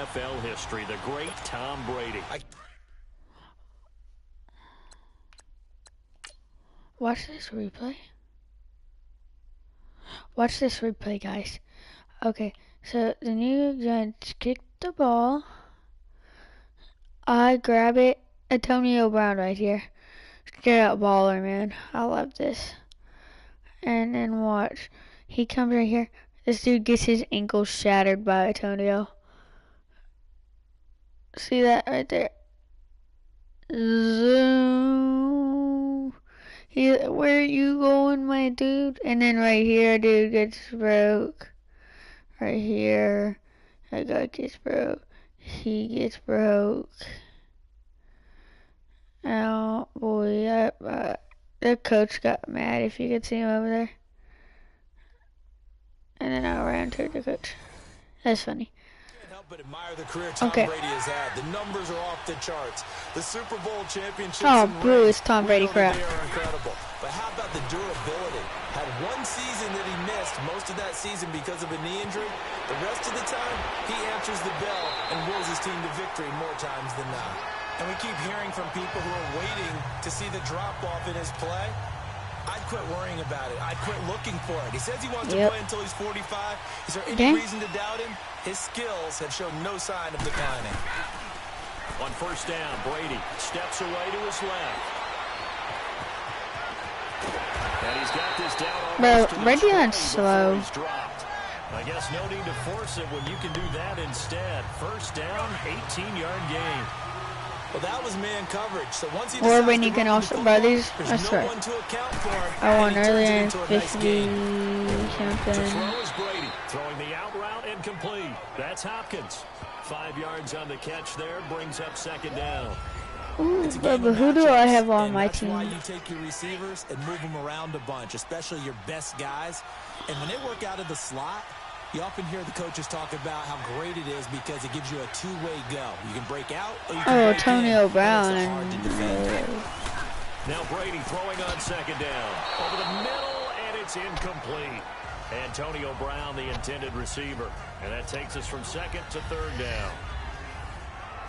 NFL history, the great Tom Brady. Watch this replay. Watch this replay, guys. Okay, so the New York Giants kicked the ball. I grab it. Antonio Brown right here. Straight up baller, man. I love this. And then watch. He comes right here. This dude gets his ankle shattered by Antonio. See that right there? Zoom. Where are you going, my dude? And then right here, dude gets broke. Right here, that guy gets broke. He gets broke. Oh boy, the coach got mad if you could see him over there. And then I ran to the coach. That's funny. Can't help but admire the career Tom Brady has had. The numbers are off the charts. The Super Bowl championships. Oh, boo! It's Tom Brady crap. They are incredible. But how about the durability? Had one season that he missed, most of that season because of a knee injury. The rest of the time, he answers the bell and wills his team to victory more times than not. And we keep hearing from people who are waiting to see the drop-off in his play. I'd quit worrying about it. I'd quit looking for it. He says he wants to play until he's 45. Is there any reason to doubt him? His skills have shown no sign of declining. On first down, Brady steps away to his left. And he's got this down almost to the Brady on slow. I guess no need to force it when you can do that instead. First down, 18-yard gain. Well, that was man coverage. So once he or when you can also, bro, these, that's right. I won earlier in 50 something. Throw is Brady, throwing the out route incomplete. That's Hopkins. 5 yards on the catch there, brings up second down. Ooh, but who do I have on my team? That's why you take your receivers and move them around a bunch, especially your best guys. And when they work out of the slot, you often hear the coaches talk about how great it is because it gives you a two-way go. You can break out or you can break Antonio in. Brown. Now Brady throwing on second down. Over the middle, and it's incomplete. Antonio Brown, the intended receiver. And that takes us from second to third down.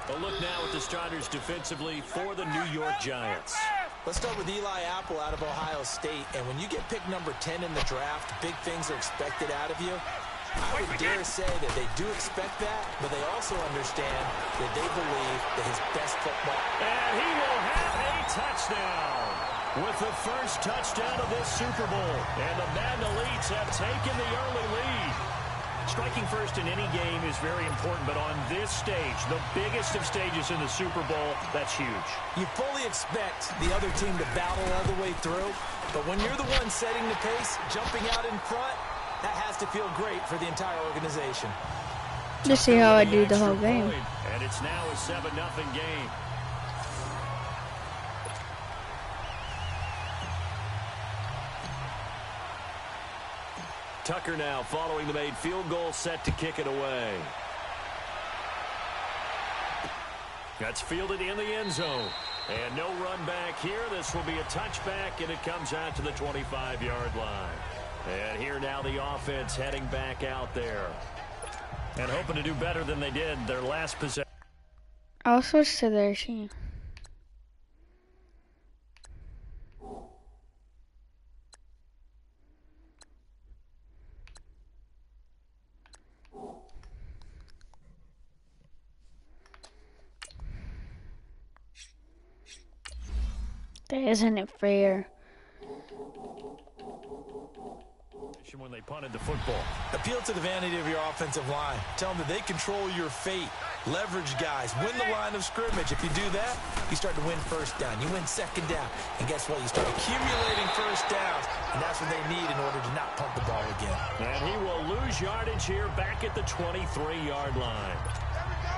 A look now at the starters defensively for the New York Giants. Let's start with Eli Apple out of Ohio State. And when you get picked number 10 in the draft, big things are expected out of you. I would dare say that they do expect that, but they also understand that they believe that his best football. And he will have a touchdown with the first touchdown of this Super Bowl. And the Mandalites have taken the early lead. Striking first in any game is very important, but on this stage, the biggest of stages in the Super Bowl, that's huge. You fully expect the other team to battle all the way through, but when you're the one setting the pace, jumping out in front, that has to feel great for the entire organization. Just see how I do the whole game. And it's now a 7-0 game. Tucker now following the made field goal, set to kick it away. That's fielded in the end zone. And no run back here. This will be a touchback, and it comes out to the 25-yard line. And here now the offense heading back out there. And hoping to do better than they did their last possession. I'll switch to their team. That isn't it fair. When they punted the football. Appeal to the vanity of your offensive line. Tell them that they control your fate. Leverage guys. Win the line of scrimmage. If you do that, you start to win first down. You win second down. And guess what? You start accumulating first downs. And that's what they need in order to not punt the ball again. And he will lose yardage here back at the 23-yard line.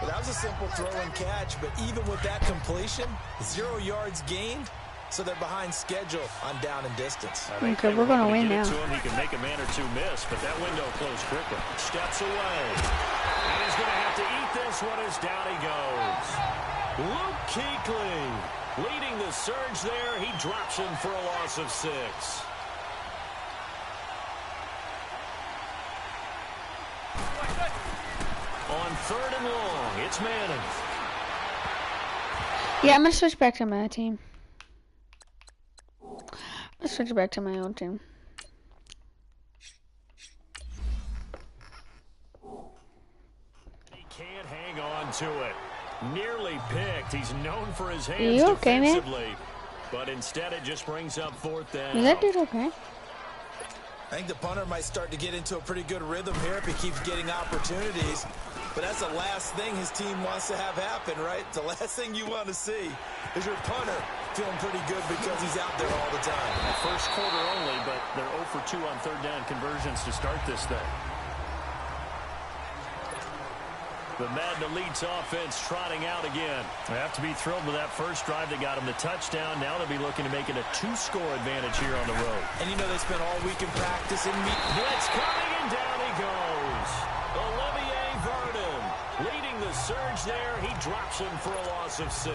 Well, that was a simple throw and catch. But even with that completion, 0 yards gained. So they're behind schedule on down and distance. Okay, we're going to win now. He can make a man or two miss, but that window closed quickly. Steps away. And he's going to have to eat this one as down he goes. Luke Kuechly leading the surge there. He drops him for a loss of 6. On third and long. It's Manning. Yeah, I'm going to switch back to my team. Let's switch back to my own team. He can't hang on to it. Nearly picked. He's known for his hands You okay, man? defensively. But instead it just brings up fourth down. Is that dude okay? I think the punter might start to get into a pretty good rhythm here if he keeps getting opportunities. But that's the last thing his team wants to have happen, right? The last thing you want to see is your punter feeling pretty good because he's out there all the time. First quarter only, but they're 0 for 2 on third down conversions to start this thing. The Madden Elite's offense trotting out again. They have to be thrilled with that first drive that got them the touchdown. Now they'll be looking to make it a 2-score advantage here on the road. And you know they spent all week in practice and blitz coming, and down he goes. Olivier Vernon leading the surge there. He drops him for a loss of 6.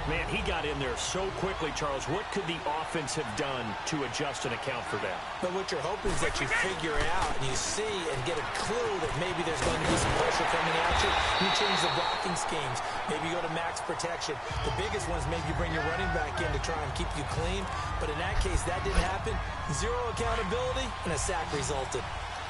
Man, he got in there so quickly, Charles. What could the offense have done to adjust and account for that? But what you're hoping is that you figure out and you see and get a clue that maybe there's going to be some pressure coming at you. You change the blocking schemes. Maybe you go to max protection. The biggest one is maybe you bring your running back in to try and keep you clean. But in that case, that didn't happen. 0 accountability, and a sack resulted.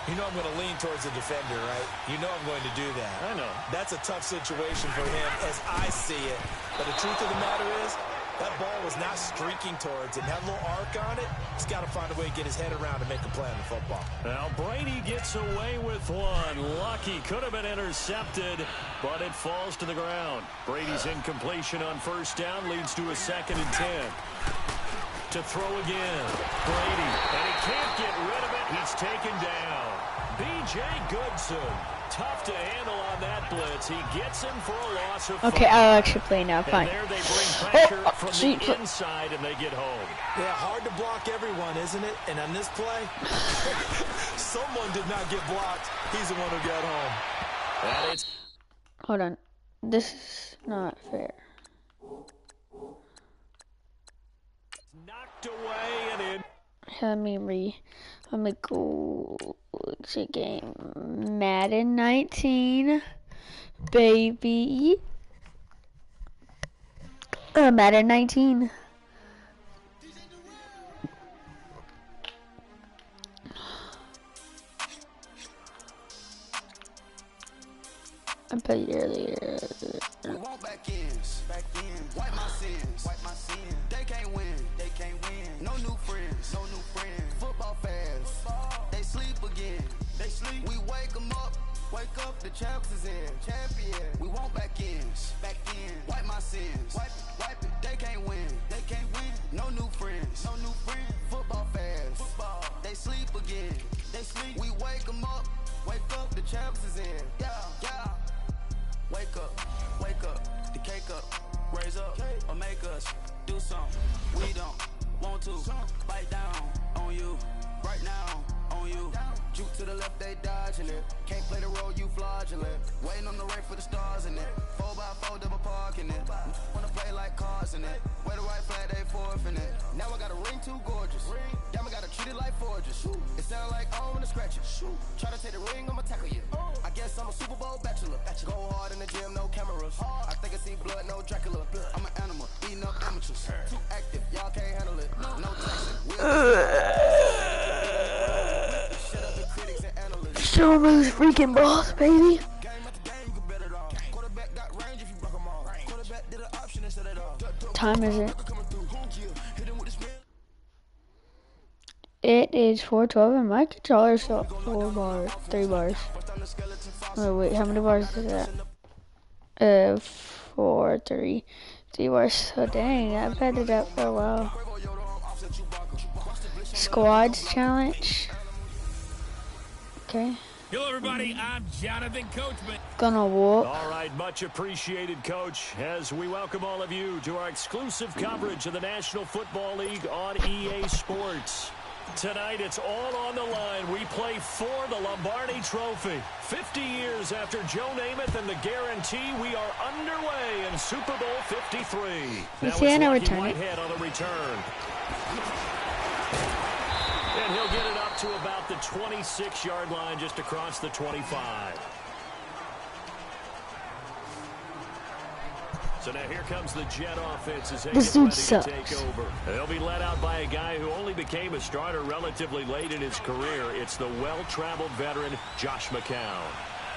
You know I'm going to lean towards the defender, right? You know I'm going to do that. I know. That's a tough situation for him as I see it. But the truth of the matter is, that ball was not streaking towards him. Had a little arc on it. He's got to find a way to get his head around and make a play on the football. Now Brady gets away with one. Lucky, could have been intercepted, but it falls to the ground. Brady's incompletion on first down leads to a 2nd and 10. To throw again. Brady, and he can't get rid of it. He's taken down. B.J. Goodson, tough to handle on that blitz. He gets him for a loss of 5. Okay, I'll actually play now. Fine. And there they bring pressure from the inside, and they get home. Yeah, hard to block everyone, isn't it? And on this play, someone did not get blocked. He's the one who got home. And it's Hold on. This is not fair. knocked away and in. Let me go to game Madden 19, baby. Madden 19. I played earlier. We want back ends, wipe my sins, They can't win, No new friends, Football fans, they sleep again, We wake them up, the champs is in, champion. We want back ends, wipe my sins, wipe it. They can't win, No new friends, Football fans, they sleep again, We wake them up, the champs is in, yeah. Wake up, the cake up, raise up, or make us do something we don't want to. Bite down on you, right now on you. Juke to the left, they dodging it. Can't play the role, you fraudulent. Waiting on the right for the stars in it. 4x4 double parking it. Wanna play like cars in it. Wear the right flag, they forfeiting it. Now I got a ring too gorgeous. Damn, I gotta treat it like forges. It sound like I wanna scratch it. Try to take the ring, I'ma tackle you. I guess I'm a Super Bowl bachelor. Go hard in the gym, no cameras. I think I see blood, no Dracula. I'm an animal, eating up amateurs. Too active, y'all can't handle it. No texting. Show those freaking balls, baby. Time is it? It is 4:12 and my controller's still 3 bars. Oh, wait, how many bars is that? 4, 3 bars. So dang, I've had it up for a while. Squads challenge. Okay. Hello, everybody. I'm Jonathan Coachman. Gonna whoop. All right, much appreciated, Coach, as we welcome all of you to our exclusive coverage of the National Football League on EA Sports. Tonight, it's all on the line. We play for the Lombardi Trophy. 50 years after Joe Namath and the guarantee, we are underway in Super Bowl 53. You see, I never return it. Whitehead on the return. And he'll get it up to about the 26-yard line, just across the 25. So now here comes the Jet offense as they This get dude ready sucks. to take over. They'll be led out by a guy who only became a starter relatively late in his career. It's the well-traveled veteran, Josh McCown.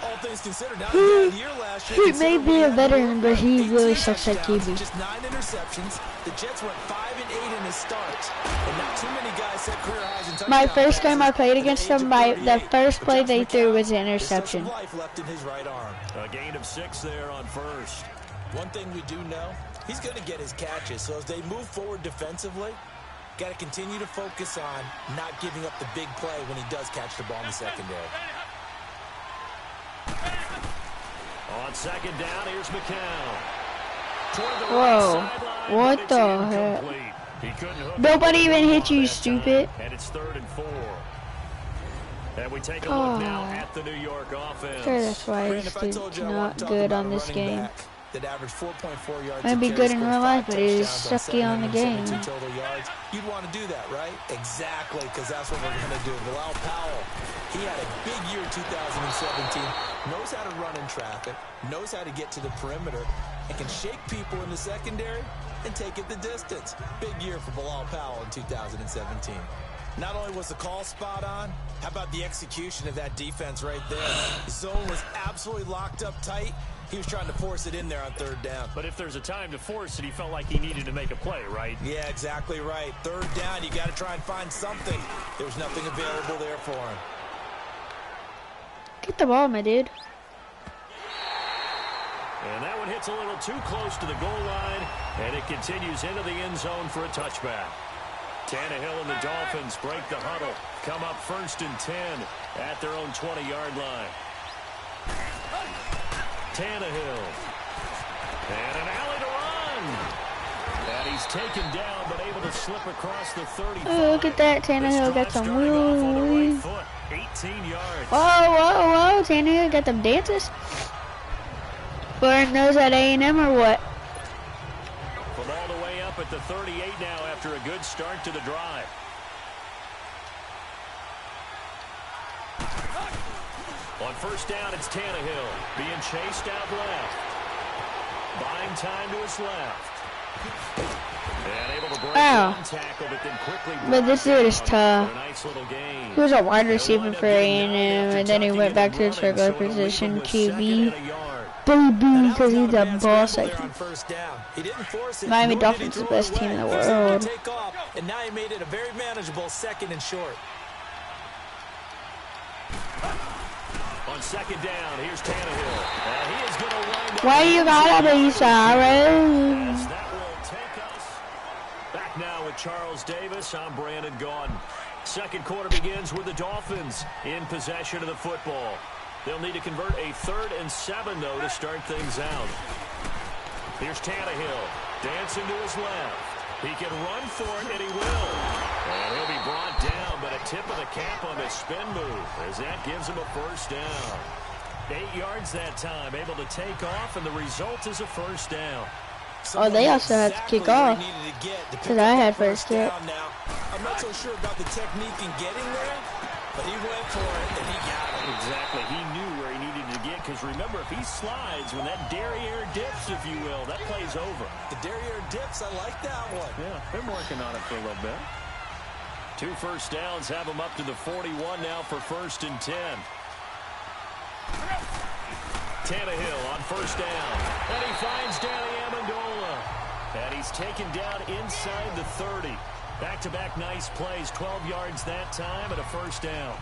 All things considered, not a bad year last year. He may be a veteran, but he really 18 sucks at touchdowns, QB. Just 9 interceptions. The Jets went 5-8 in his start. And not too many guys set career highs in touchdowns. My first game I played against them, the first play they threw was an There's still interception. some life left in his right arm. A gain of 6 there on first. One thing we do know, he's going to get his catches. So as they move forward defensively, got to continue to focus on not giving up the big play when he does catch the ball in the secondary. On second down, here's McCown. Whoa, what the heck? Nobody even hit you, stupid. And it's 3rd and 4. And we take a look now at the New York offense. Sure, that's why Brandon, if I he's told you I not want to talk good about on a this running game. back that averaged 4.4 yards Might a be carry, good in scored real 5 life, but he's touchdowns on sucky on the game. 772 total yards, you'd want to do that, right? Exactly, because that's what we're going to do. Bilal Powell, he had a big year 2017, knows how to run in traffic, knows how to get to the perimeter, and can shake people in the secondary and take it the distance. Big year for Bilal Powell in 2017. Not only was the call spot on, how about the execution of that defense right there? The zone was absolutely locked up tight. He was trying to force it in there on 3rd down. But if there's a time to force it, he felt like he needed to make a play, right? Yeah, exactly right. 3rd down, you got to try and find something. There was nothing available there for him. Get the ball, my dude. And that one hits a little too close to the goal line, and it continues into the end zone for a touchback. Tannehill and the Dolphins break the huddle, come up 1st and 10 at their own 20-yard line. Tannehill. And an alley to run. And he's taken down, but able to slip across the 35. Oh, look at that. Tannehill got some wheels. 18 yards. Whoa, whoa, whoa. Tannehill got them dances. Blowing those at A&M or what? From all the way up at the 38 now after a good start to the drive. On 1st down, it's Tannehill being chased out left. Buying time to his left. And able to break one tackle, but then quickly. But this dude is tough. Nice little gain. He was a wide receiver for A&M, and then he went back to his regular position, QB. Baby, because he's a boss. Miami Dolphins is the best team in the world. And now he made it a very manageable 2nd and short. On 2nd down, here's Tannehill. He is going to wind up. Why you gotta be sorry? That will take us back now with Charles Davis. I'm Brandon Gaudin. 2nd quarter begins with the Dolphins in possession of the football. They'll need to convert a 3rd and 7, though, to start things out. Here's Tannehill dancing to his left. He can run for it, and he will. And he'll be brought down, but a tip of the cap on his spin move as that gives him a 1st down. 8 yards that time, able to take off, and the result is a 1st down. Oh, they also have to kick off. Because I had first kick. I'm not so sure about the technique in getting there, but he went for it, and he got it. Exactly. He knew where he needed to get, because remember, if he slides, when that derriere dips, if you will, that play's over. The derriere dips, I like that one. Yeah, been working on it for a little bit. 2 first downs have him up to the 41 now for 1st and 10. Tannehill on 1st down. And he finds Danny Amendola. And he's taken down inside the 30. Back-to-back nice plays, 12 yards that time, and a 1st down.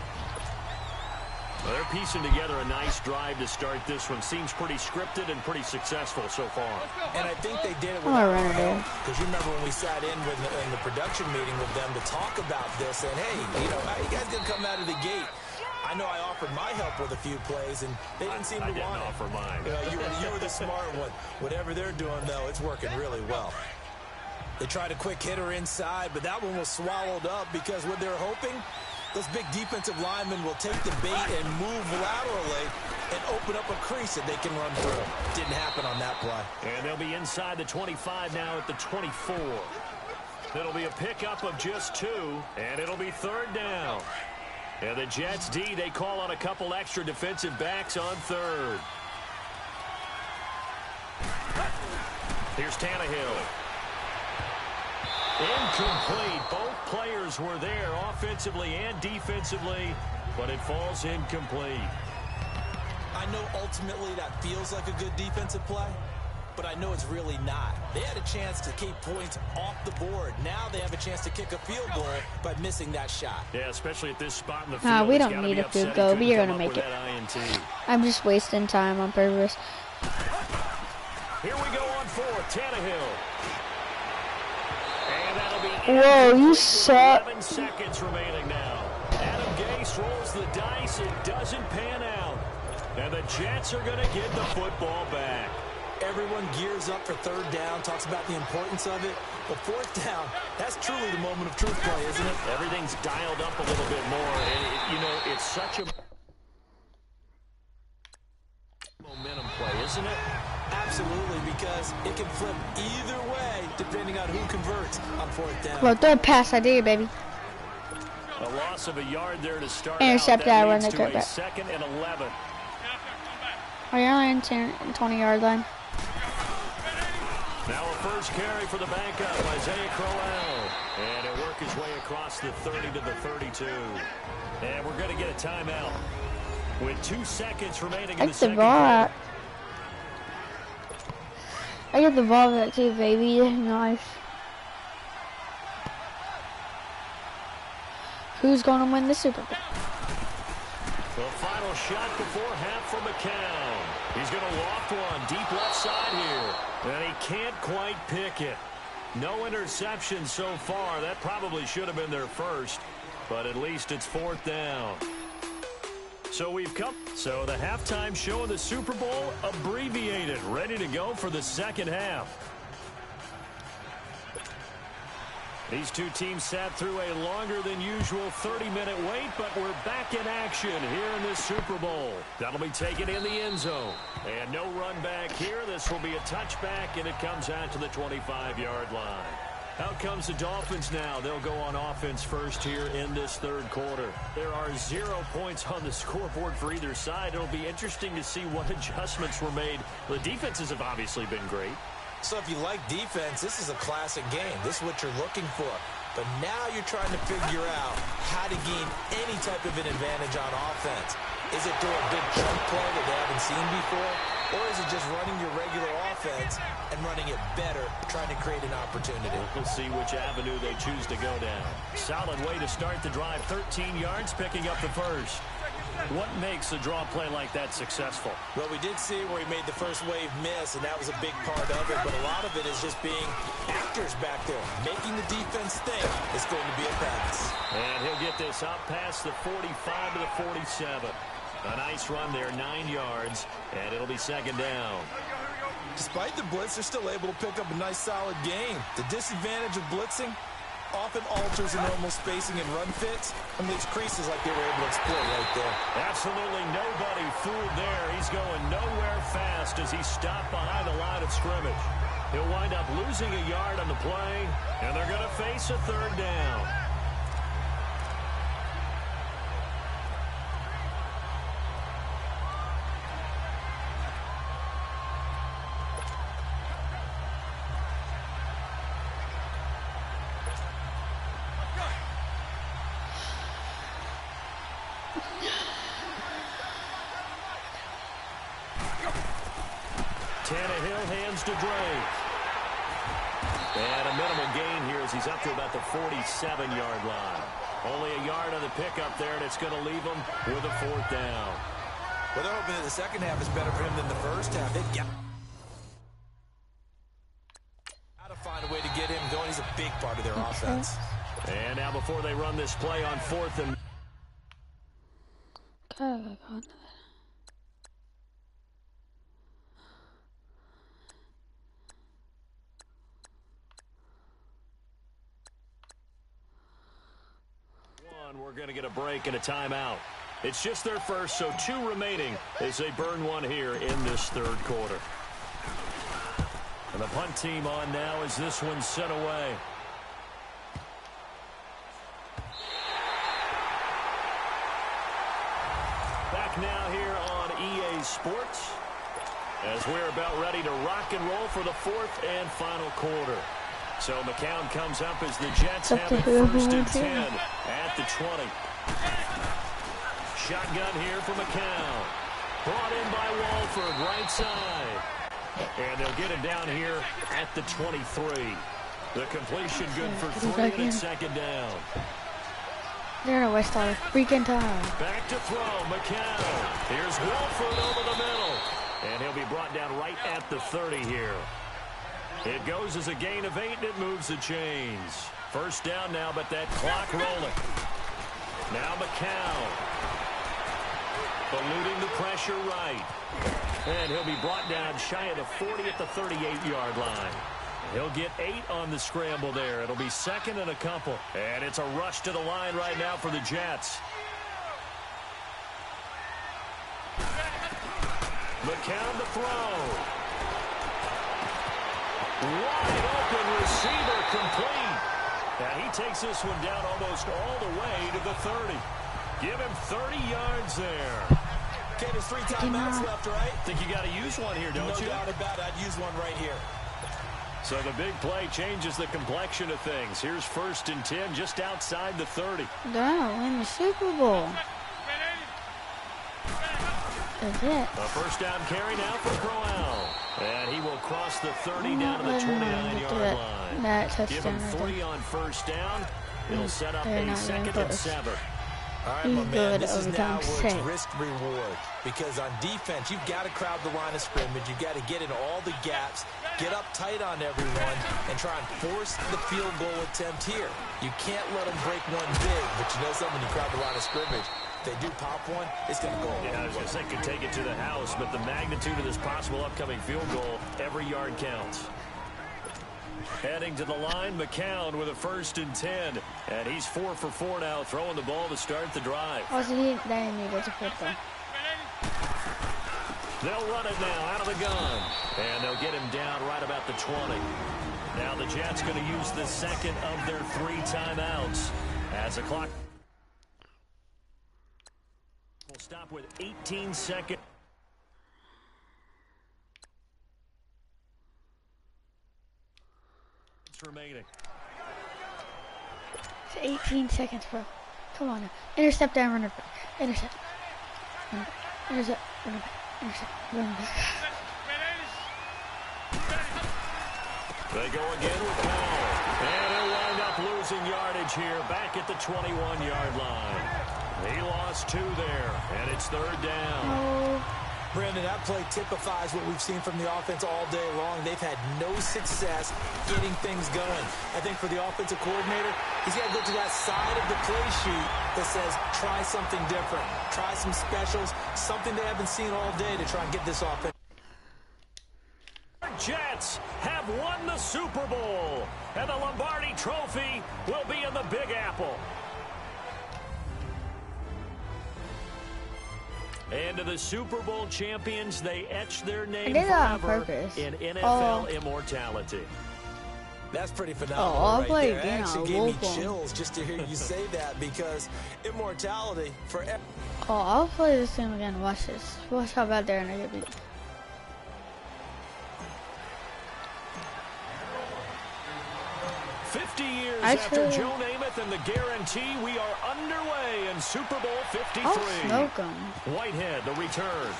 Well, they're piecing together a nice drive to start this one. Seems pretty scripted and pretty successful so far. And I think they did it without help. Because you remember when we sat in the production meeting with them to talk about this, and hey, you know, how you guys gonna come out of the gate? I know I offered my help with a few plays, and they didn't seem to want it. I didn't offer mine. You were the smart one. Whatever they're doing, though, it's working really well. They tried a quick hitter inside, but that one was swallowed up because what they're hoping, those big defensive linemen will take the bait and move laterally and open up a crease that they can run through. Didn't happen on that play. And they'll be inside the 25 now at the 24. It'll be a pickup of just 2, and it'll be 3rd down. And the Jets D, they call on a couple extra defensive backs on 3rd. Here's Tannehill. Incomplete. Both players were there offensively and defensively, but it falls incomplete. I know ultimately that feels like a good defensive play, but I know it's really not. They had a chance to keep points off the board. Now they have a chance to kick a field goal by missing that shot. Yeah, especially at this spot in the field. We don't need a field goal. We are going to make it. I'm just wasting time on purpose. Here we go on fourth. Tannehill. And that'll be whoa, you suck. 11 seconds remaining now. Adam Gase rolls the dice. It doesn't pan out. And the Jets are going to get the football back. Everyone gears up for third down, talks about the importance of it. But fourth down, that's truly the moment of truth play, isn't it? Everything's dialed up a little bit more. And, it's such a momentum play, isn't it? Absolutely, because it can flip either way depending on who converts on fourth down. Well, throw a pass, I dare, baby. A loss of a yard there to start intercept out. that That run, leads to a 2nd and 11. Are you only in 20-yard line? Now a first carry for the backup, Isaiah Crowell. And he'll work his way across the 30 to the 32. And we're going to get a timeout with 2 seconds remaining in the second quarter. I got the ball back too, baby. Nice. Who's going to win the Super Bowl? The final shot before half from McCown. He's going to loft one deep left side here. And he can't quite pick it. No interception so far. That probably should have been their first. But at least it's fourth down. So the halftime show of the Super Bowl abbreviated. Ready to go for the second half. These two teams sat through a longer than usual 30-minute wait, but we're back in action here in this Super Bowl. That'll be taken in the end zone. And no run back here. This will be a touchback, and it comes out to the 25-yard line. Out comes the Dolphins now. They'll go on offense first here in this third quarter. There are 0 points on the scoreboard for either side. It'll be interesting to see what adjustments were made. The defenses have obviously been great. So if you like defense, this is a classic game. This is what you're looking for. But now you're trying to figure out how to gain any type of an advantage on offense. Is it through a big chunk play that they haven't seen before? Or is it just running your regular offense and running it better, trying to create an opportunity? We'll see which avenue they choose to go down. Solid way to start the drive. 13 yards, picking up the first. What makes a draw play like that successful? Well, we did see where he made the first wave miss, and that was a big part of it. But a lot of it is just being actors back there, making the defense think it's going to be a pass. And he'll get this up past the 45 to the 47. A nice run there, 9 yards, and it'll be second down. Despite the blitz, they're still able to pick up a nice, solid gain. The disadvantage of blitzing often alters the normal spacing and run fits and leaves creases like they were able to exploit right there. Absolutely nobody fooled there. He's going nowhere fast as he stopped behind the line of scrimmage. He'll wind up losing a yard on the play, and they're going to face a third down. Tannehill hands to Drake. And a minimal gain here as he's up to about the 47-yard line. Only a yard on the pickup there, and it's going to leave him with a fourth down. Well, they're hoping that the second half is better for him than the first half. They've got to find a way to get him going. He's a big part of their offense. And now before they run this play on fourth and... We're going to get a break and a timeout. It's just their first, so 2 remaining as they burn one here in this third quarter. And the punt team on now as this one's sent away. Back now here on EA Sports. As we're about ready to rock and roll for the fourth and final quarter. So McCown comes up as the Jets have it first and 10 at the 20. Shotgun here for McCown. Brought in by Walford, right side. And they'll get it down here at the 23. The completion good for 3 and it's second down. They're gonna waste all the freaking time. Back to throw, McCown. Here's Walford over the middle. And he'll be brought down right at the 30 here. It goes as a gain of 8, and it moves the chains. First down now, but that clock rolling. Now McCown. Eluding the pressure right. And he'll be brought down shy of the 40 at the 38-yard line. He'll get 8 on the scramble there. It'll be second and a couple. And it's a rush to the line right now for the Jets. McCown to throw. Wide open receiver complete. And he takes this one down almost all the way to the 30. Give him 30 yards there. Okay, there's 3 timeouts left, right? Think you got to use one here, don't you? No doubt about it. I'd use one right here. So the big play changes the complexion of things. Here's first and 10 just outside the 30. They'll win the Super Bowl. That's it. A first down carry now for Crowell. And he will cross the 30 down to the 29-yard line. Give him 3 on first down. It'll set up a second and 7. All right, my man, this is now where it's risk-reward. Because on defense, you've got to crowd the line of scrimmage. You've got to get in all the gaps, get up tight on everyone, and try and force the field goal attempt here. You can't let them break one big, but you know something, you crowd the line of scrimmage. If they do pop one, it's going to go away. Yeah, I was going to say could take it to the house, but the magnitude of this possible upcoming field goal, every yard counts. Heading to the line, McCown with a first and 10. And he's 4 for 4 now, throwing the ball to start the drive. Oh, so they needed to put them. They'll run it now out of the gun. And they'll get him down right about the 20. Now the Jets going to use the second of their 3 timeouts. As the clock will stop with 18 seconds. Remaining. It's 18 seconds, bro. Come on now. Intercept that runner back. Intercept. Intercept. Runner back. Intercept. Runner back. They go again with Powell. And he'll wind up losing yardage here back at the 21-yard line. He lost 2 there, and it's third down. Oh. Brandon, that play typifies what we've seen from the offense all day long. They've had no success getting things going. I think for the offensive coordinator, he's got to go to that side of the play sheet that says, try something different. Try some specials, something they haven't seen all day to try and get this offense. Jets have won the Super Bowl, and the Lombardi Trophy will be in the Big Apple. And to the Super Bowl champions, they etch their name forever in NFL immortality. That's pretty phenomenal right there. It actually gave me chills chills just to hear you say that, because immortality forever. Oh, I'll play this game again. Watch this. Watch how bad they're gonna get beat. After Joe Namath and the guarantee, we are underway in Super Bowl 53. I'll smoke him. Whitehead, the return.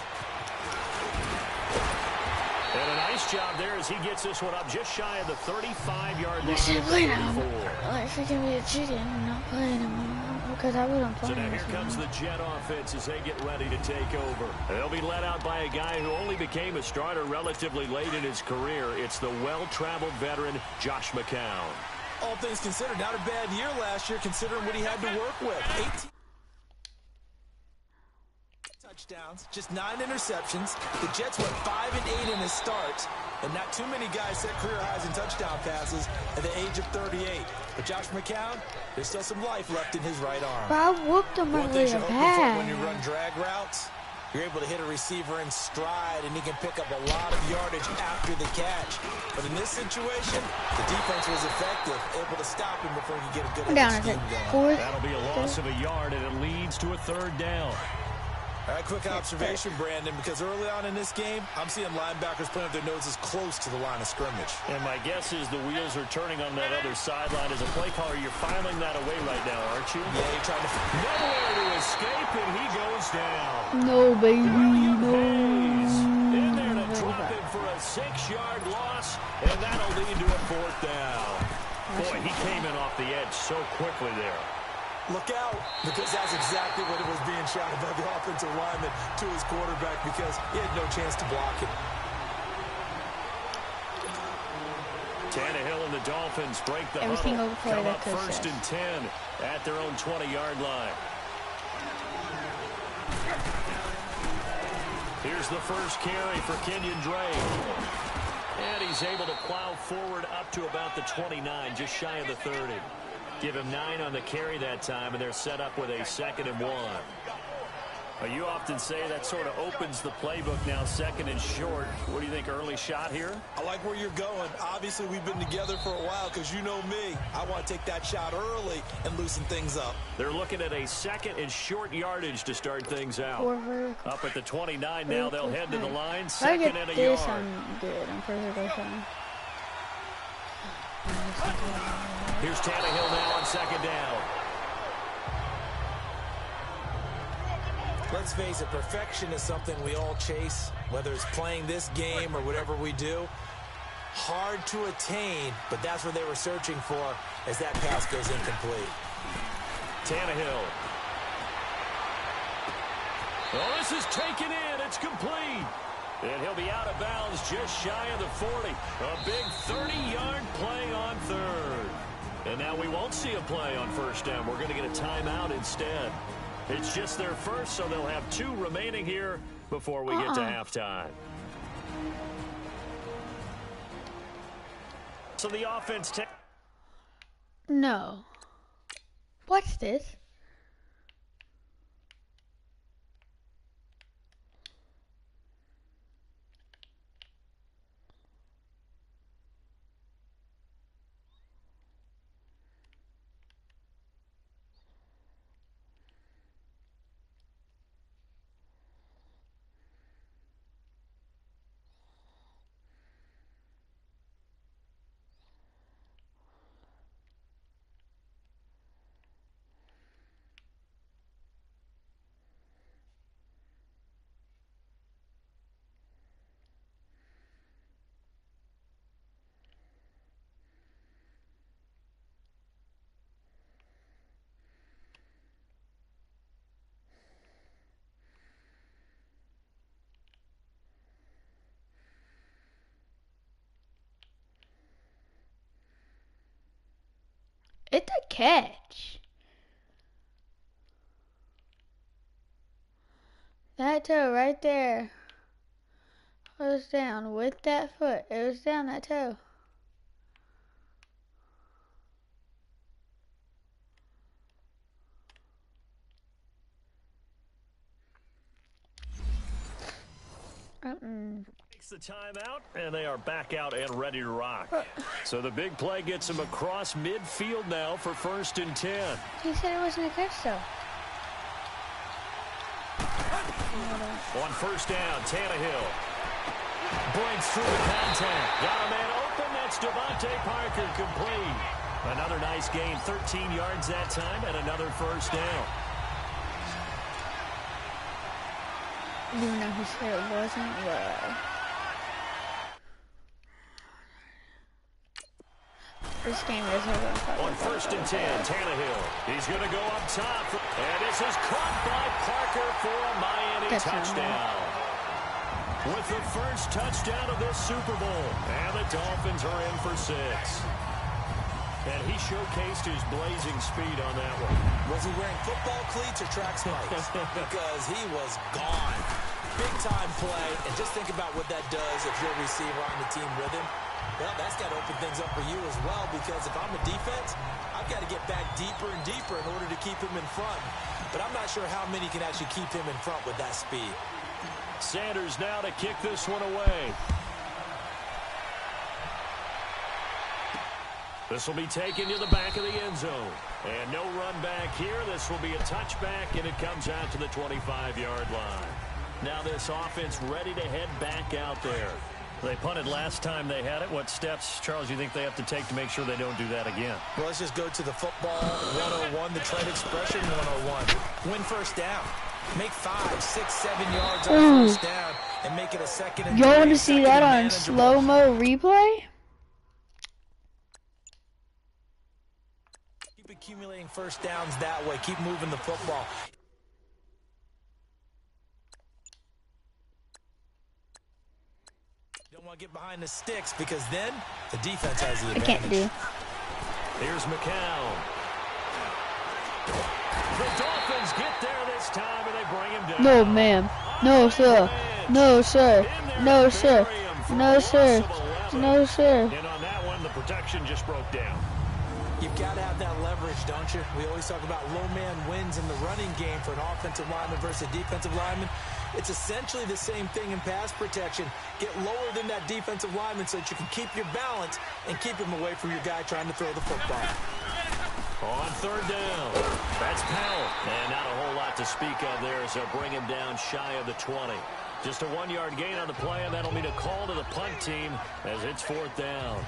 And a nice job there as he gets this one up just shy of the 35-yard line. I should play now. Like, if I can be a cheating, I'm not playing him because I wouldn't play him. So now here comes the Jet offense as they get ready to take over. They'll be led out by a guy who only became a starter relatively late in his career. It's the well-traveled veteran, Josh McCown. All things considered, not a bad year last year considering what he had to work with. 18 touchdowns, just 9 interceptions. The Jets went 5 and 8 in his starts, and not too many guys set career highs in touchdown passes at the age of 38. But Josh McCown, there's still some life left in his right arm. But I whooped him One really thing you're hoping for bad. when you run drag routes, you're able to hit a receiver in stride, and he can pick up a lot of yardage after the catch. But in this situation, the defense was effective, able to stop him before he could get a good scheme going. That'll be a loss of a yard, and it leads to a third down. All right, quick observation, Brandon, because early on in this game, I'm seeing linebackers playing with their noses close to the line of scrimmage. And my guess is the wheels are turning on that other sideline. As a play caller, you're filing that away right now, aren't you? Yeah, you're trying to... Nowhere to escape, and he goes down. No, baby, no. Hayes in there to drop it for a 6-yard loss, and that'll lead to a 4th down. Boy, he came in off the edge so quickly there. Look out, because that's exactly what it was being shouted by the offensive lineman to his quarterback, because he had no chance to block it. Tannehill and the Dolphins break the Every single huddle. play Come that up coach 1st and 10 at their own 20-yard line. Here's the first carry for Kenyon Drake. And he's able to plow forward up to about the 29, just shy of the 30. Give him 9 on the carry that time, and they're set up with a 2nd and 1. You often say that sort of opens the playbook now, 2nd and short. What do you think, early shot here? I like where you're going. Obviously, we've been together for a while, because you know me. I want to take that shot early and loosen things up. They're looking at a 2nd and short yardage to start things out. Up at the 29 now, they'll head to the line, 2nd and a yard. I'm good. I'm perfectly fine. Here's Tannehill now on 2nd down. Let's face it, perfection is something we all chase, whether it's playing this game or whatever we do. Hard to attain, but that's what they were searching for as that pass goes incomplete. Tannehill. Oh, this is taken in. It's complete. And he'll be out of bounds just shy of the 40. A big 30-yard play on 3rd. And now we won't see a play on 1st down. We're going to get a timeout instead. It's just their first, so they'll have 2 remaining here before we get to halftime. So the offense... No. What's this? It's a catch. That toe right there was down with that foot. It was down that toe. Takes the timeout, and they are back out and ready to rock. So the big play gets them across midfield now for 1st and 10. He said it wasn't a catch, though. On 1st down, Tannehill breaks through the contact. Got a man open. That's Devontae Parker, complete. Another nice gain, 13 yards that time, and another 1st down. Even though he said it wasn't, well. This game is over. On 1st and 10, Tannehill. He's going to go up top. And this is caught by Parker for a Miami touchdown. With the first touchdown of this Super Bowl. And the Dolphins are in for 6. And he showcased his blazing speed on that one. Was he wearing football cleats or track spikes? Because he was gone. Big-time play. And just think about what that does if you're a receiver on the team with him. Well, that's got to open things up for you as well, because if I'm a defense, I've got to get back deeper and deeper in order to keep him in front. But I'm not sure how many can actually keep him in front with that speed. Sanders now to kick this one away. This will be taken to the back of the end zone. And no run back here. This will be a touchback, and it comes out to the 25-yard line. Now this offense ready to head back out there. They punted last time they had it. What steps, Charles, you think they have to take to make sure they don't do that again? Well, let's just go to the football 101, the trade expression 101. Win first down. Make 5, 6, 7 yards on first down and make it a second and 3. Y'all want to see that on slow-mo replay? Keep accumulating first downs that way. Keep moving the football. Don't want to get behind the sticks because then the defense has the advantage. I can't do. Here's McCown. The Dolphins get there this time, and they bring him down. No, ma'am. No, sir. No, sir. No, sir. No, sir. No, sir. And on that one, the protection just broke down. You've got to have that leverage, don't you? We always talk about low man wins in the running game for an offensive lineman versus a defensive lineman. It's essentially the same thing in pass protection. Get lower than that defensive lineman so that you can keep your balance and keep him away from your guy trying to throw the football. On third down, that's Powell. And not a whole lot to speak of there, so bring him down shy of the 20. Just a 1-yard gain on the play, and that'll mean a call to the punt team as it's fourth down.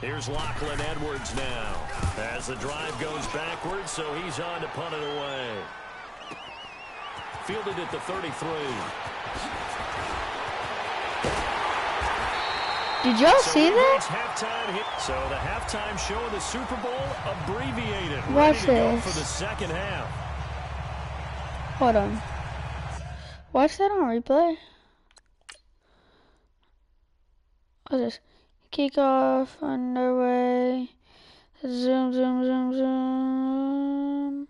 Here's Lachlan Edwards now as the drive goes backwards, so he's on to punt it away. Fielded at the 33. Did y'all see that? So the halftime show of the Super Bowl abbreviated. Watch Ready to go this. for the second half. Hold on. Watch that on replay. What's this? Kickoff underway. Zoom, zoom, zoom, zoom.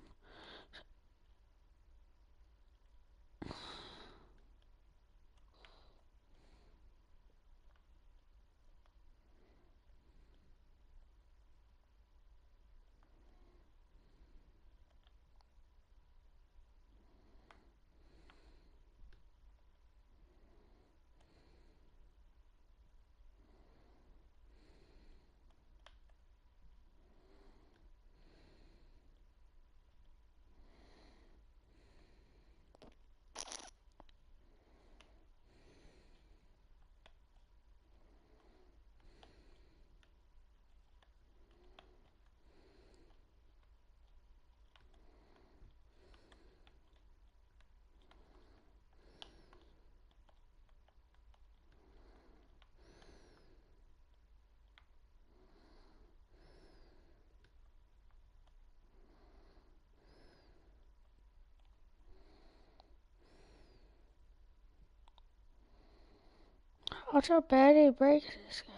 Watch how bad he breaks this guy.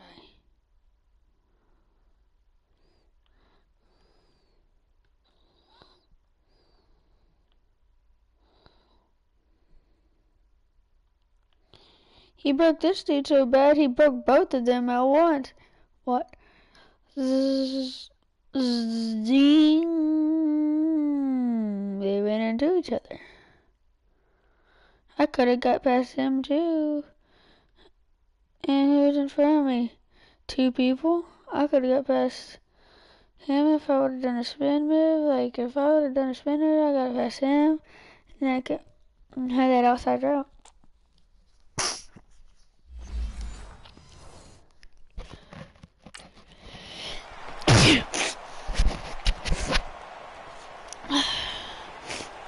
He broke this dude so bad he broke both of them at once. What? Zing. They ran into each other. I could have got past him too. And who was in front of me? 2 people? I could have got past him if I would have done a spin move. Like, if I would have done a spin move, I got past him. And I could have that outside route.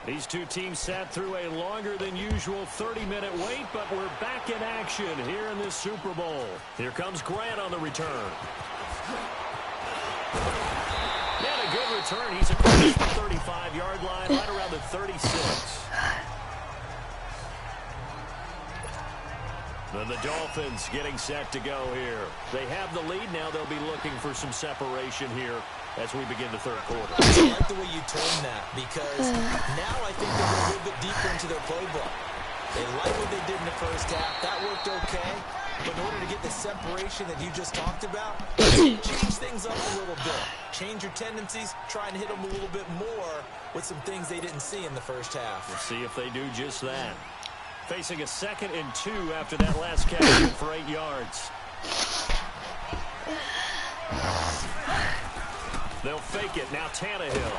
These two teams sat through a longer than usual 30-minute wait, but we're back in action here in this Super Bowl. Here comes Grant on the return. And a good return. He's across the 35-yard line, right around the 36. Then the Dolphins getting set to go here. They have the lead now. They'll be looking for some separation here as we begin the third quarter. I like the way you turn that because now I think they're going a little bit deeper into their playbook. They like what they did in the first half. That worked okay. But in order to get the separation that you just talked about, change things up a little bit. Change your tendencies. Try and hit them a little bit more with some things they didn't see in the first half. We'll see if they do just that. Facing a 2nd and 2 after that last catch for 8 yards. They'll fake it. Now Tannehill.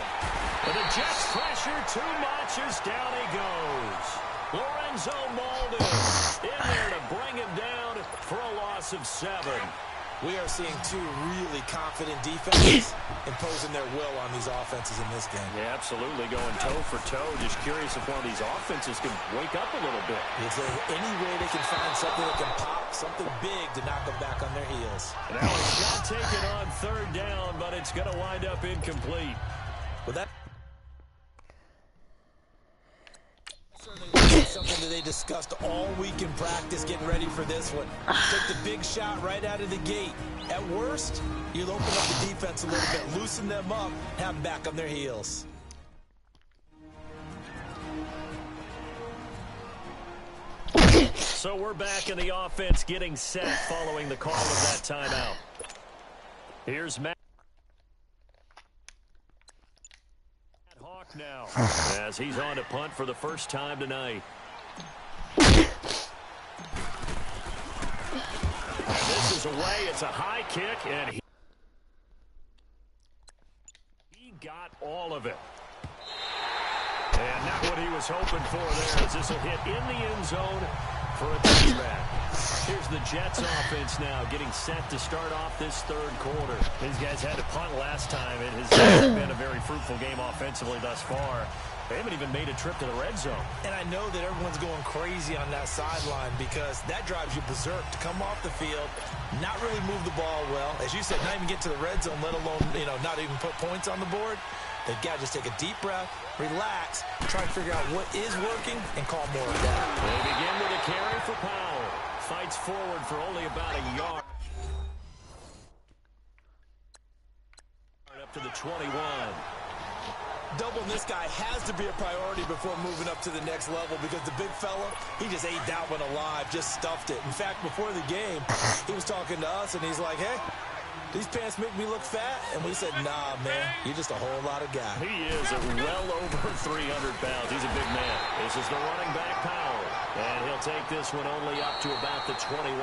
But the Jets pressure too much as down he goes. Lorenzo Mauldin in there to bring him down for a loss of 7. We are seeing two really confident defenses imposing their will on these offenses in this game. Yeah, absolutely, going toe for toe. Just curious if one of these offenses can wake up a little bit. Is there any way they can find something that can pop, something big to knock them back on their heels? Now a shot taken on 3rd down, but it's going to wind up incomplete. Well, that something that they discussed all week in practice getting ready for this one. Take the big shot right out of the gate. At worst, you'll open up the defense a little bit, loosen them up, have them back on their heels. So we're back in the offense getting set following the call of that timeout. Here's Matt Hawk now as he's on to punt for the first time tonight. And this is away. It's a high kick, and he got all of it. And not what he was hoping for there, as this will hit in the end zone for a touchback. Here's the Jets offense now getting set to start off this 3rd quarter. These guys had to punt last time. It has been a very fruitful game offensively thus far. They haven't even made a trip to the red zone. And I know that everyone's going crazy on that sideline because that drives you berserk to come off the field, not really move the ball well. As you said, not even get to the red zone, let alone, not even put points on the board. They've got to just take a deep breath, relax, try and figure out what is working, and call more of that. They begin with a carry for Powell. Fights forward for only about a yard. Up to the 21. Doubling this guy has to be a priority before moving up to the next level because the big fella, he just ate that one alive, just stuffed it. In fact, before the game, he was talking to us, and he's like, hey, these pants make me look fat. And we said, nah, man, you're just a whole lot of guy. He is well over 300 pounds. He's a big man. This is the running back, Powell. And he'll take this one only up to about the 21.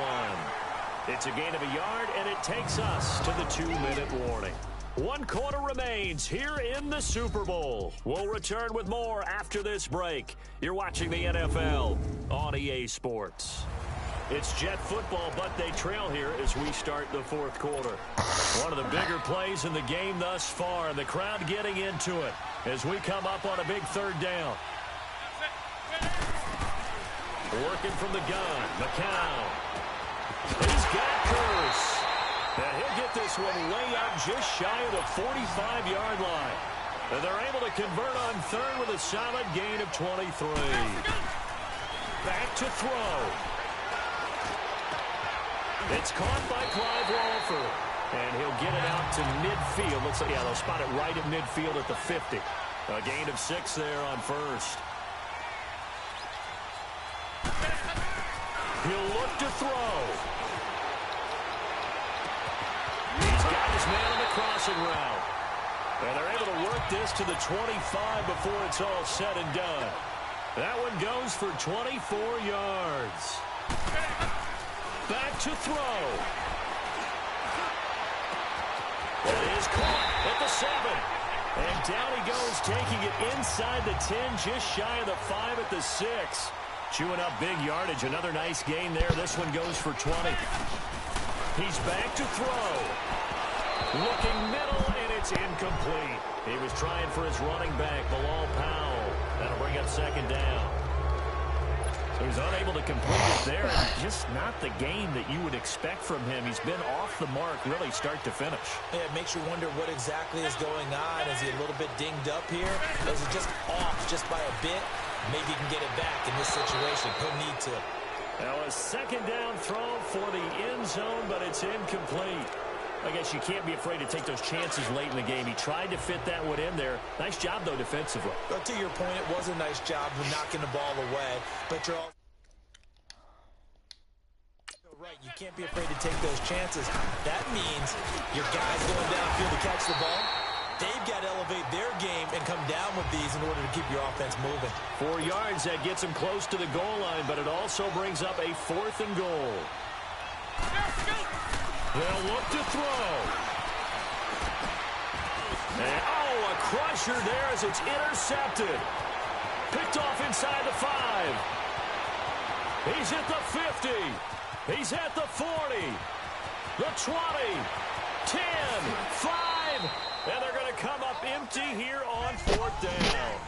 It's a gain of a yard, and it takes us to the 2-minute warning. 1 quarter remains here in the Super Bowl. We'll return with more after this break. You're watching the NFL on EA Sports. It's Jet football, but they trail here as we start the 4th quarter. One of the bigger plays in the game thus far, and the crowd getting into it as we come up on a big 3rd down. Working from the gun, McCown. He's got Curse. And he'll get this one way up just shy of the 45-yard line. And they're able to convert on 3rd with a solid gain of 23. Back to throw. It's caught by Clive Walford. And he'll get it out to midfield. Looks like, they'll spot it right at midfield at the 50. A gain of 6 there on 1st. He'll look to throw. Man on the crossing route. And they're able to work this to the 25 before it's all said and done. That one goes for 24 yards. Back to throw. It is caught at the 7. And down he goes, taking it inside the 10, just shy of the 5 at the 6. Chewing up big yardage. Another nice gain there. This one goes for 20. He's back to throw. Looking middle, and it's incomplete. He was trying for his running back, Bilal Powell. That'll bring up 2nd down. So he's unable to complete it there. Just not the game that you would expect from him. He's been off the mark really start to finish. Yeah, it makes you wonder what exactly is going on. Is he a little bit dinged up here? Or is he just off just by a bit? Maybe he can get it back in this situation. He'll need to. Now a 2nd down throw for the end zone, but it's incomplete. I guess you can't be afraid to take those chances late in the game. He tried to fit that one in there. Nice job, though, defensively. But to your point, it was a nice job of knocking the ball away. But you're all right. You can't be afraid to take those chances. That means your guys going downfield to catch the ball, they've got to elevate their game and come down with these in order to keep your offense moving. 4 yards, that gets them close to the goal line, but it also brings up a 4th and goal. They'll look to throw. crusher there as it's intercepted. Picked off inside the 5. He's at the 50. He's at the 40. The 20. 10. 5. And they're going to come up empty here on 4th down.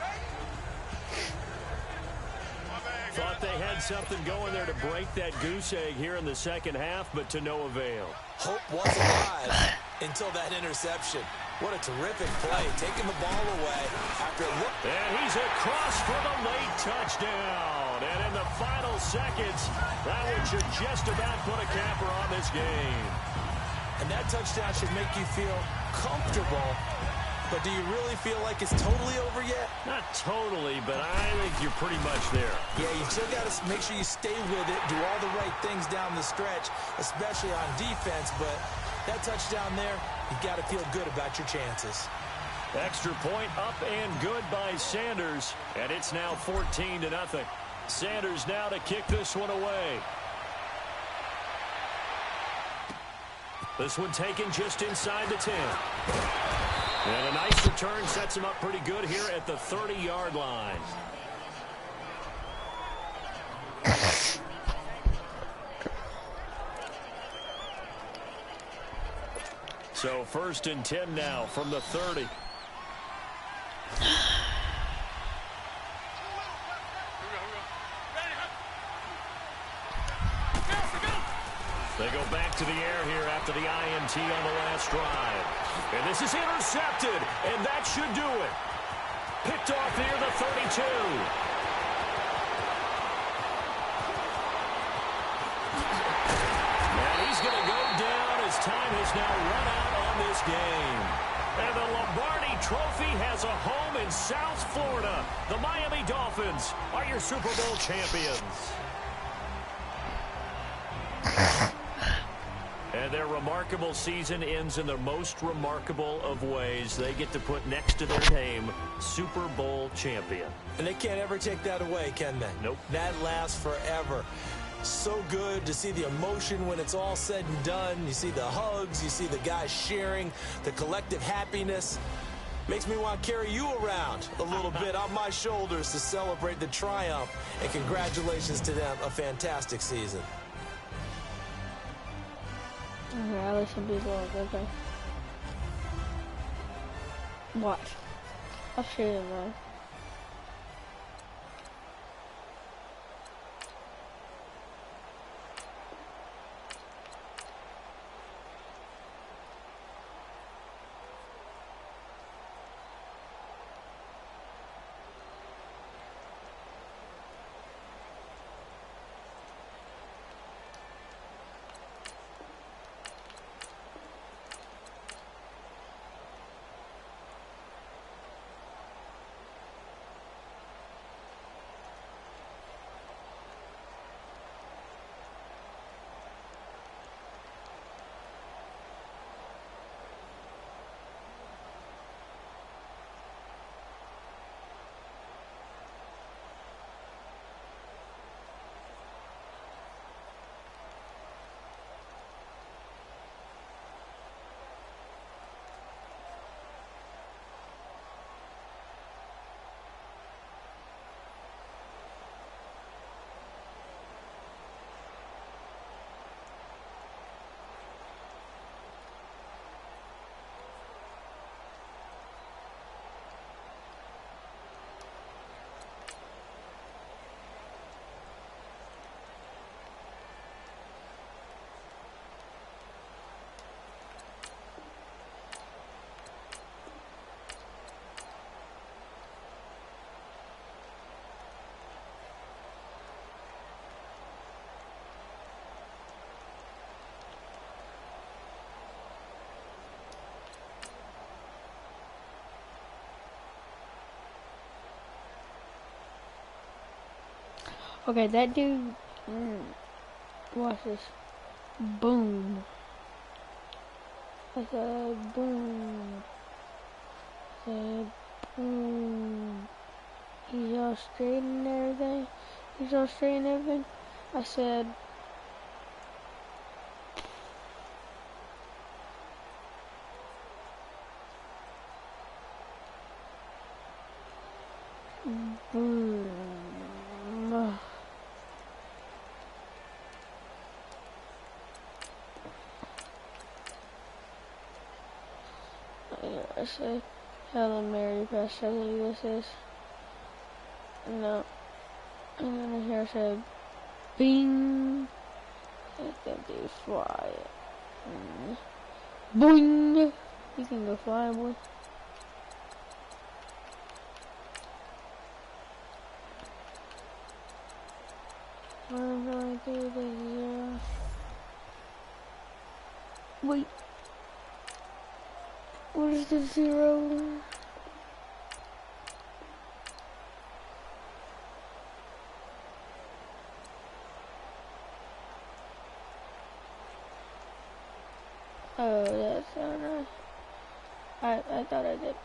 Thought they had something going there to break that goose egg here in the second half, but to no avail. Hope was alive until that interception. What a terrific play, taking the ball away after it looked. And he's across for the late touchdown. And in the final seconds, that one should just about put a capper on this game. And that touchdown should make you feel comfortable. But do you really feel like it's totally over yet? Not totally, but I think you're pretty much there. Yeah, you still got to make sure you stay with it, do all the right things down the stretch, especially on defense. But that touchdown there, you got to feel good about your chances. Extra point up and good by Sanders, and it's now 14-0. Sanders now to kick this one away. This one taken just inside the 10. And a nice return sets him up pretty good here at the 30-yard line. So 1st and 10 now from the 30. They go back to the air here after the INT on the last drive. And this is intercepted, and that should do it. Picked off near the 32. And he's going to go down as time has now run out on this game. And the Lombardi Trophy has a home in South Florida. The Miami Dolphins are your Super Bowl champions. And their remarkable season ends in the most remarkable of ways. They get to put next to their name, Super Bowl champion. And they can't ever take that away, can they? Nope. That lasts forever. So good to see the emotion when it's all said and done. You see the hugs, you see the guys sharing, the collective happiness. Makes me want to carry you around a little bit on my shoulders to celebrate the triumph. And congratulations to them, a fantastic season. Okay, I listen to these words, okay. Watch. I'll show you, man. Okay, that dude, watch this. Boom. I said boom. I said boom. He's all straight and everything. He's all straight and everything. I said, I say Hail Mary, Pastor this is. No. And then here I said bing. I think they fly. Boing! You can go fly, boy. I'm going to do the zero. Wait. What is the zero? Oh, that's so nice. I thought I did.